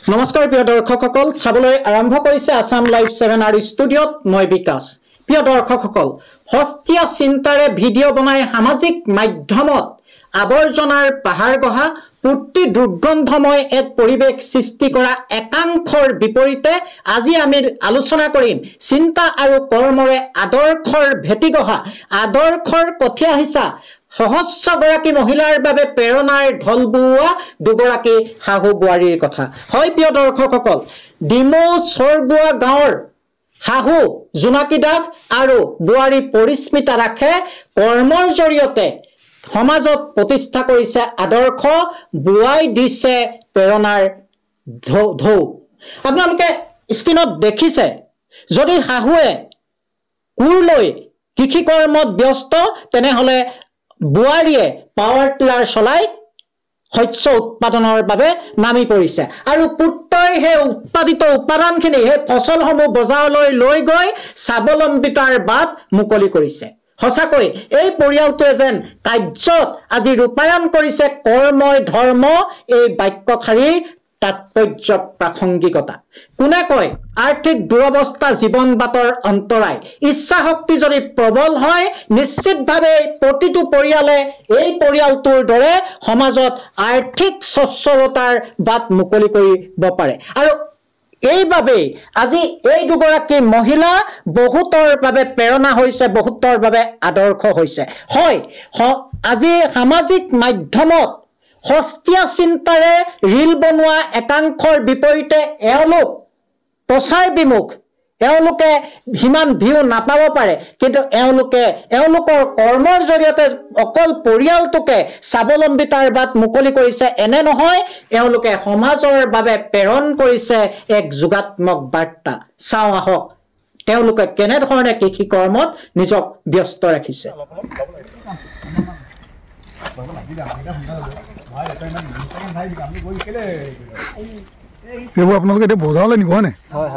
নমস্কাৰ প্ৰিয় দৰ্শকসকল চাবলৈ আৰম্ভ কৰিছে আসাম লাইভ 7 আৰু ষ্টুডিঅ'ত মই বিকাশ। প্ৰিয় দৰ্শকসকল, হস্তীয়া চিন্তাৰে ভিডিঅ' বনাই সামাজিক মাধ্যমত আৱৰ্জনাৰ পাহাৰ গঢ়া পুৰ্তি দুৰ্গন্ধময় এক পৰিৱেশ সৃষ্টি কৰা একাংশৰ বিপৰীতে আজি আমি আলোচনা কৰিম চিন্তা আৰু কৰ্মৰে আদৰ্শৰ ভেটি গঢ়া আদৰ্শৰ কঠীয়া হিচা সহস্ৰগৰাকী মহিলাৰ বাবে প্ৰেৰণাৰ ঢল বুওৱা দুগৰাকী শাহু বোৱাৰীৰ কথা। হয় প্ৰিয় দৰ্শকসকল, ডিমৌ চৰগুৱা গাঁৱৰ শাহু জোনাকী দাস আৰু বোৱাৰী পৰিস্মিতা দাসে কৰ্মৰ জৰিয়তে সমাজত প্ৰতিষ্ঠা কৰিছে আদৰ্শ, বুৱাই দিছে প্ৰেৰণাৰ ঢৌ। আপোনালোকে স্ক্ৰীনত দেখিছে, যদি শাহুৱে কোৰ লৈ কৃষি কৰ্মত ব্যস্ত তেনেহলে বুৱাৰীয়ে পাৱাৰ টিলাৰ চলাই শস্য উৎপাদনৰ বাবে নামি পৰিছে আৰু পুত্ৰই সেই উৎপাদিত উপাদানখিনি সেই ফচলসমূহ বজাৰলৈ লৈ গৈ স্বাৱলম্বিতাৰ বাট মুকলি কৰিছে। সঁচাকৈ এই পৰিয়ালটোৱে যেন কাৰ্যত আজি ৰূপায়ণ কৰিছে কৰ্মই ধৰ্ম এই বাক্যশাৰীৰ তাৎপৰ্য প্ৰাসংগিকতা। কোনে কয় আৰ্থিক দুৰৱস্থা জীৱন বাটৰ অন্তৰায়, ইচ্ছা শক্তি যদি প্ৰবল হয় নিশ্চিতভাৱে প্ৰতিটো পৰিয়ালে এই পৰিয়ালটোৰ দৰে সমাজত আৰ্থিক স্বচ্ছলতাৰ বাট মুকলি কৰিব পাৰে। আৰু এইবাবেই আজি এই দুগৰাকী মহিলা বহুতৰ বাবে প্ৰেৰণা হৈছে, বহুতৰ বাবে আদৰ্শ হৈছে। হয়, আজি সামাজিক মাধ্যমত হস্তীয়া চিন্তাৰে ৰীল বনোৱা একাংশৰ বিপৰীতে এওঁলোক প্ৰচাৰ বিমুখ, এওঁলোকে সিমান ভিউ নাপাব পাৰে, কিন্তু এওঁলোকৰ কৰ্মৰ জৰিয়তে অকল পৰিয়ালটোকে স্বাৱলম্বিতাৰ বাট মুকলি কৰিছে এনে নহয়, এওঁলোকে সমাজৰ বাবে প্ৰেৰণ কৰিছে এক যোগাত্মক বাৰ্তা। চাওঁ আহক তেওঁলোকে কেনেধৰণে কৃষি কৰ্মত নিজক ব্যস্ত ৰাখিছে। আপোনালোকে এতিয়া বজাৰলৈ নিব হয়নে? হয়।